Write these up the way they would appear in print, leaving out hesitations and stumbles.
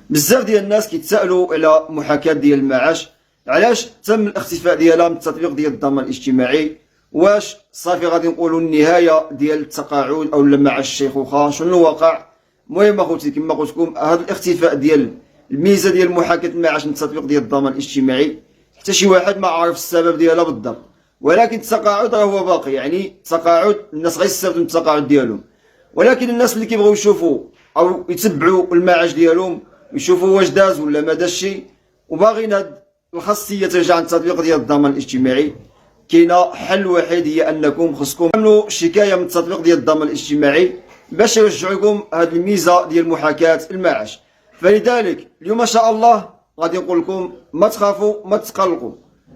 بزاف ديال الناس كيتسائلوا على محاكاة ديال المعاش، علاش تم الاختفاء ديالها من التطبيق ديال الضمان الاجتماعي؟ واش صافي غادي نقولوا النهايه ديال التقاعد او معاش الشيخوخه؟ شنو وقع؟ المهم اخوتي كما قلت لكم هذا الاختفاء ديال الميزه ديال محاكاة المعاش من التطبيق ديال الضمان الاجتماعي حتى شي واحد ما عارف السبب ديالها بالضبط، ولكن التقاعد راه هو باقي، يعني التقاعد الناس غيستافدوا من التقاعد ديالهم، ولكن الناس اللي كيبغيو يشوفوا او يتبعوا المعاش ديالهم يشوفوا واش داز ولا ما دازش وباغيين هاد الخاصيه ترجع عن التطبيق ديال الضمان الاجتماعي، كاينه حل وحيد هي انكم خصكم تعملوا شكايه من التطبيق ديال الضمان الاجتماعي باش يرجعوكم هاد الميزه ديال محاكاه المعاش. فلذلك اليوم ان شاء الله غادي نقول لكم ما تخافوا ما تقلقوا،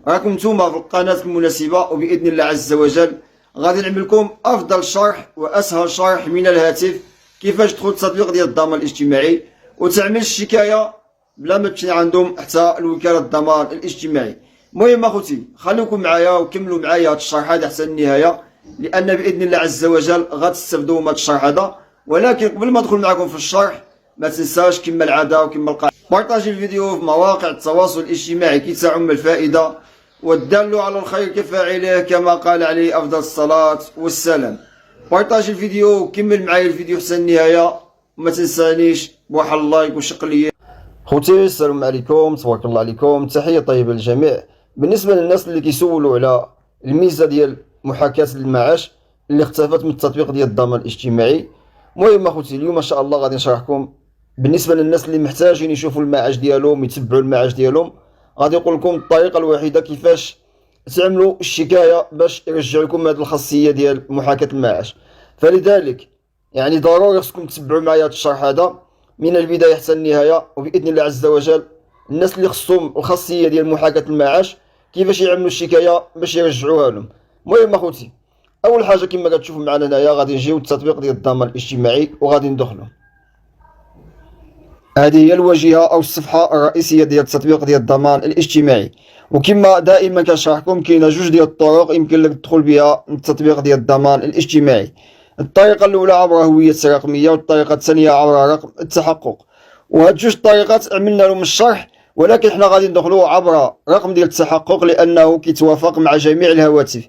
راكم نتوما في القناه المناسبه، وباذن الله عز وجل غادي نعمل لكم افضل شرح واسهل شرح من الهاتف كيفاش تدخل التطبيق ديال الضمان الاجتماعي وتعمل الشكايه بلا ما تمشي عندهم حتى الوكاله الضمان الاجتماعي. المهم اخوتي خليكم معايا وكملوا معايا هذا الشرح هذا حتى النهايه، لان باذن الله عز وجل غتستافدوا من هذا الشرح هذا. ولكن قبل ما ندخل معكم في الشرح ما تنساش كما العاده وكما القاعده بارطاجي الفيديو في مواقع التواصل الاجتماعي كي تعم الفائده، والدال على الخير كفاعله كما قال عليه افضل الصلاه والسلام. بارطاجي الفيديو وكمل معايا الفيديو حتى النهايه، وما تنسانيش بواحد اللايك وشق لي. خوتي السلام عليكم، تبارك الله عليكم، تحيه طيبه للجميع. بالنسبه للناس اللي كيسولوا على الميزه ديال محاكاه المعاش اللي اختفت من التطبيق ديال الضمان الاجتماعي، المهم اخوتي اليوم ان شاء الله غادي نشرحكم بالنسبه للناس اللي محتاجين يشوفوا المعاش ديالهم يتبعوا المعاش ديالهم، غادي نقول لكم الطريقه الوحيده كيفاش تعملوا الشكايه باش يرجع لكم هذه الخاصيه ديال محاكاه المعاش. فلذلك يعني ضروري خصكم تتبعوا معايا هذا الشرح هذا من البدايه حتى النهايه، وباذن الله عز وجل الناس اللي خصهم الخاصيه ديال محاكاه المعاش كيفاش يعملوا الشكايه باش يرجعوها لهم. المهم اخوتي اول حاجه كما كتشوفوا معنا هنايا غادي نجيو التطبيق ديال الضمان الاجتماعي وغادي ندخلوا. هذه هي الواجهه او الصفحه الرئيسيه ديال التطبيق ديال الضمان الاجتماعي، وكما دائما كنشرحكم كاينه جوج ديال الطرق يمكن لك تدخل بها التطبيق ديال الضمان الاجتماعي. الطريقه الاولى عبر هويه رقميه، والطريقه الثانيه عبر رقم التحقق. وهاد جوج طريقات عملنا لهم الشرح، ولكن حنا غادي ندخلوا عبر رقم ديال التحقق لانه كيتوافق مع جميع الهواتف،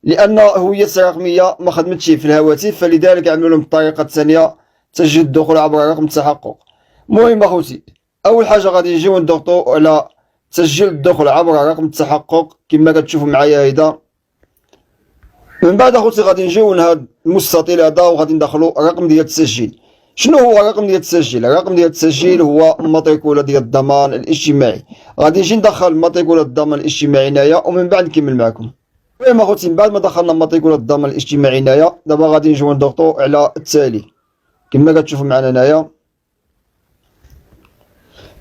لان هويه رقميه ما خدمتش في الهواتف، فلذلك عملوا لهم الطريقه الثانيه تسجيل الدخول عبر رقم التحقق. المهم اخوتي اول حاجه غادي نجيو نضغطوا على تسجيل الدخول عبر رقم التحقق كما كتشوفوا معايا هيدا. من بعد اخوتي غادي نجيو لهذا المستطيل هذا وغادي ندخلوا الرقم ديال التسجيل. شنو هو الرقم ديال التسجيل؟ الرقم ديال التسجيل هو الماتريكوله ديال الضمان الاجتماعي. غادي نجي ندخل الماتريكوله الضمان الاجتماعي هنايا ومن بعد نكمل معكم. المهم اخوتي من بعد ما دخلنا ماتريكوله الضمان الاجتماعي هنايا دابا غادي نجيو نضغطوا على التالي كما كتشوفوا معنا هنايا.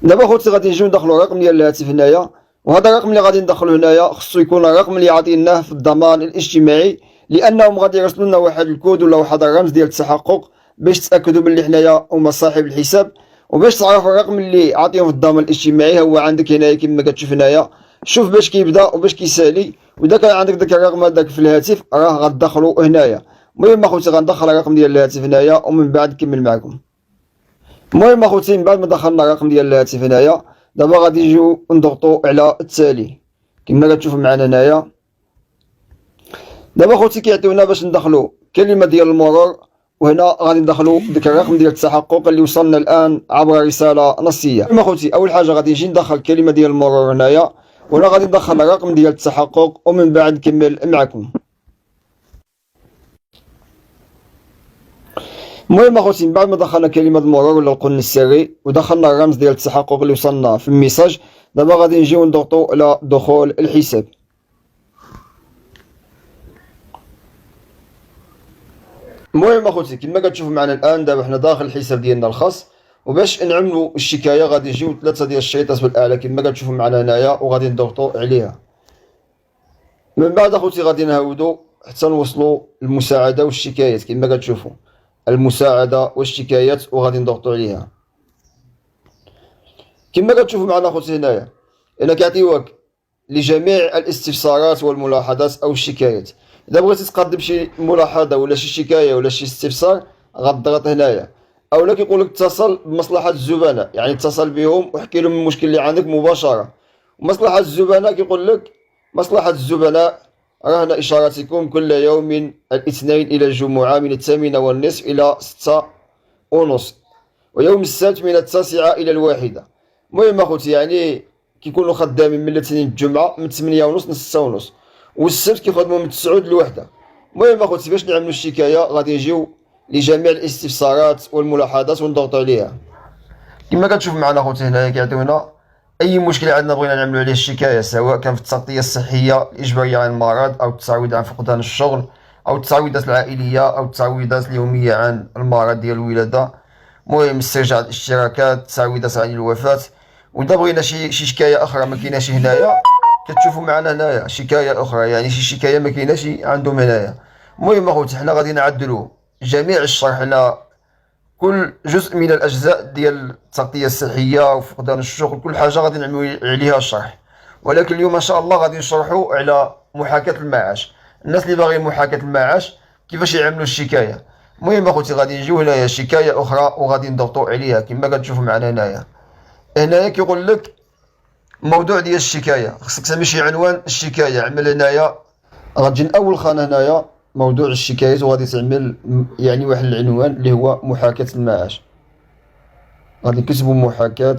دابا خوتي غادي نجيو ندخلوا الرقم ديال الهاتف هنايا، وهذا الرقم اللي غادي ندخلو هنايا خصو يكون الرقم اللي عاطيناه في الضمان الاجتماعي، لانهم غادي يرسلوا لنا واحد الكود ولا واحد الرمز ديال التحقق باش تاكدوا بلي حنايا هما صاحب الحساب، وباش تعرفوا الرقم اللي عاطيهم في الضمان الاجتماعي هو عندك هنايا كما كتشوف هنايا. شوف باش كيبدا وباش كيسالي، واذا كان عندك داك الرقم هذاك في الهاتف راه غتدخلو هنايا. المهم اخوتي غندخل الرقم ديال الهاتف هنايا ومن بعد نكمل معكم. المهم اخوتي من بعد ما دخلنا الرقم ديال الهاتف هنايا دابا غادي نجيو نضغطوا على التالي كما كتشوفوا معنا هنايا. دابا اخوتي كيعطيونا باش ندخلوا كلمه ديال المرور، وهنا غادي ندخلوا ديك الرقم ديال التحقق اللي وصلنا الان عبر رساله نصيه. المهم اخوتي اول حاجه غادي نجي ندخل كلمه ديال المرور هنايا، وهنا غادي ندخل الرقم ديال التحقق ومن بعد نكمل معكم. المهم اخوتي من بعد ما دخلنا كلمه المرور ولا القن السري ودخلنا الرمز ديال التحقق اللي وصلنا في الميساج، دابا غادي نجيو نضغطوا على دخول الحساب. المهم اخوتي كما كتشوفوا معنا الان دابا حنا داخل الحساب ديالنا الخاص، وباش نعملوا الشكايه غادي نجيو ثلاثه ديال الشريطات بالاعلى كما كتشوفوا معنا هنايا وغادي نضغطوا عليها. من بعد اخوتي غادي نهودوا حتى نوصلوا المساعده والشكايات كما كتشوفوا المساعده والشكايات وغادي نضغطوا عليها. كما كتشوفوا معنا اخوتي هنايا انا كيعطيوك لجميع الاستفسارات والملاحظات او الشكايات. اذا بغيتي تقدم شي ملاحظه ولا شي شكايه ولا شي استفسار غتضغط هنايا. أو لا كيقول لك اتصل بمصلحة الزبناء، يعني اتصل بهم واحكي لهم المشكل اللي عندك مباشرة. ومصلحة الزبناء كيقول لك مصلحة الزبناء رهن إشارتكم كل يوم الاثنين إلى الجمعة من 8:30 إلى 6:30، ويوم السبت من 9 إلى 1. المهم أخوتي يعني كيكونوا خدامين من الاثنين الجمعة من 8:30 ل 6:30، والسبت كيخدموا من 9 ل 1. المهم أخوتي باش نعملوا الشكاية غادي نجيو لجميع الاستفسارات والملاحظات ونضغطوا عليها. كما كتشوف معنا أخوتي هنايا كيعطيونا أي مشكل عندنا بغينا نعملوا عليه الشكاية، سواء كان في التغطية الصحية الإجبارية عن المرض، أو التعويض عن فقدان الشغل، أو التعويضات العائلية، أو التعويضات اليومية عن المرض ديال الولادة، المهم استرجاع الاشتراكات، التعويضات عن الوفاة. وإذا بغينا شي شكاية أخرى ما كايناش هنايا كتشوفوا معنا هنايا شكاية أخرى، يعني شي شكاية ما كايناش عندهم هنايا. المهم أخوتي حنا غادي نعدلوا جميع الشرح على كل جزء من الأجزاء ديال التغطية الصحية وفقدان الشغل، كل حاجة غادي نعملوا عليها الشرح. ولكن اليوم إن شاء الله غادي نشرحوا على محاكاة المعاش، الناس اللي باغيين محاكاة المعاش كيفاش يعملوا الشكاية. المهم أخوتي غادي نجيو هنايا شكاية أخرى وغادي نضغطوا عليها كما كتشوفوا معنا هنايا. هنايا كيقول لك الموضوع ديال الشكاية، خصك تعمل شي عنوان الشكاية. عمل هنايا غتجي أول خانة هنايا موضوع الشكايات، وغادي تعمل يعني واحد العنوان اللي هو محاكاة المعاش. غادي نكتبوا محاكاة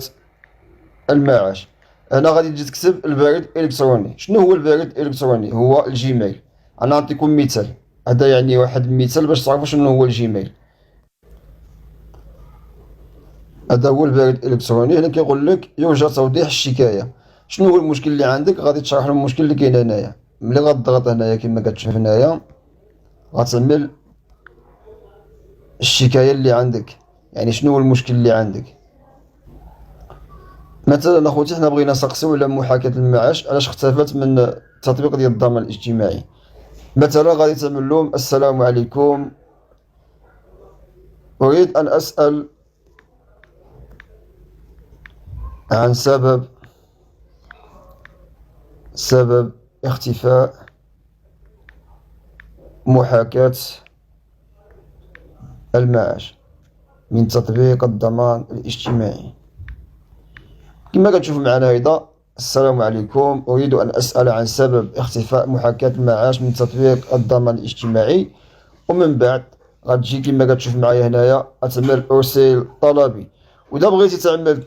المعاش. هنا غادي تجي تكتب البريد الإلكتروني. شنو هو البريد الإلكتروني؟ هو الجيميل. أنا نعطيكم مثال، هذا يعني واحد المثال باش تعرفوا شنو هو الجيميل. هذا هو البريد الإلكتروني. هنا كيقول لك يرجى توضيح الشكاية. شنو هو المشكل اللي عندك؟ غادي تشرح لهم المشكل اللي كاين هنايا. ملي غتضغط هنايا كما كتشوف هنايا غتعمل الشكاية اللي عندك، يعني شنو هو المشكل اللي عندك. مثلا اخوتي حنا بغينا نسقسيو على محاكاة المعاش علاش اختفت من التطبيق ديال الضمان الاجتماعي. مثلا غادي تعمل لهم السلام عليكم، أريد أن أسأل عن سبب اختفاء محاكاة المعاش من تطبيق الضمان الاجتماعي. كما كتشوف معنا هيدا السلام عليكم، أريد أن أسأل عن سبب اختفاء محاكاة المعاش من تطبيق الضمان الاجتماعي. ومن بعد غتجي كما كتشوف معايا هنايا غتعمل أرسل طلبي. وإذا بغيتي تعمل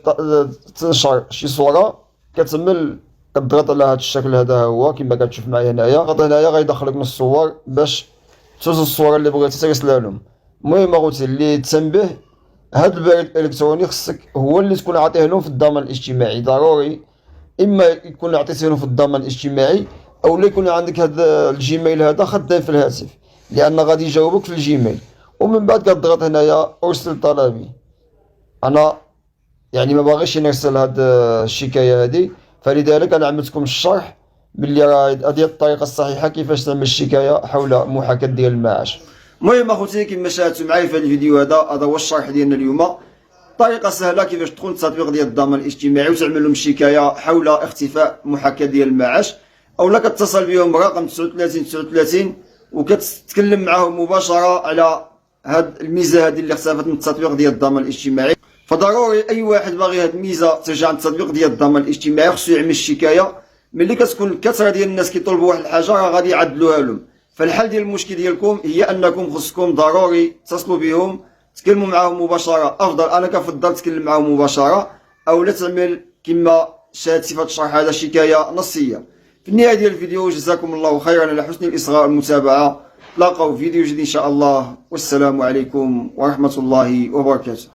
تنشر شي صورة كتضغط على هذا الشكل، هذا هو كما كتشوف معايا هنايا. ضغط هنايا غيدخل لك من الصور باش تهز الصورة اللي بغيتي ترسلها لهم. المهم اخوتي اللي تنبه، هاد البريد الالكتروني خصك هو اللي تكون عاطيه لهم في الضمان الاجتماعي ضروري. اما يكون عطيتيه لهم في الضمان الاجتماعي، او لا يكون عندك هذا الجيميل هذا خدام في الهاتف، لان غادي يجاوبك في الجيميل. ومن بعد كتضغط هنايا ارسل طلبي. انا يعني ما باغيش نرسل هاد الشكايه هذه، فلذلك انا عملتكم الشرح باللي راه هذه الطريقه الصحيحه كيفاش تعمل الشكايه حول محاكاه ديال المعاش. المهم اخوتي كما شاهدتوا معايا في هذا الفيديو هذا هو الشرح ديالنا اليوم. طريقه سهله كيفاش تدخل التطبيق ديال الضمان الاجتماعي وتعمل لهم شكايه حول اختفاء محاكاه ديال المعاش، او لا كتصل بهم برقم 39 39 وكتكلم معاهم مباشره على هاد الميزه هذه اللي اختفت من التطبيق ديال الضمان الاجتماعي. فضروري اي واحد باغي هاد الميزه ترجع عن التطبيق ديال الضمان الاجتماعي خصو يعمل الشكايه. ملي كتكون الكثره ديال الناس كيطلبوا واحد الحاجه راه غادي يعدلوها لهم. فالحل ديال المشكل ديالكم هي انكم خصكم ضروري تتصلوا بهم تكلموا معاهم مباشره. افضل انا كنفضل تكلم معاهم مباشره، او لا تعمل كما شاهدتي في هذا الشرح هذا شكايه نصيه. في النهايه ديال الفيديو جزاكم الله خيرا على حسن الاصغاء والمتابعه. تلاقوا فيديو جديد ان شاء الله، والسلام عليكم ورحمه الله وبركاته.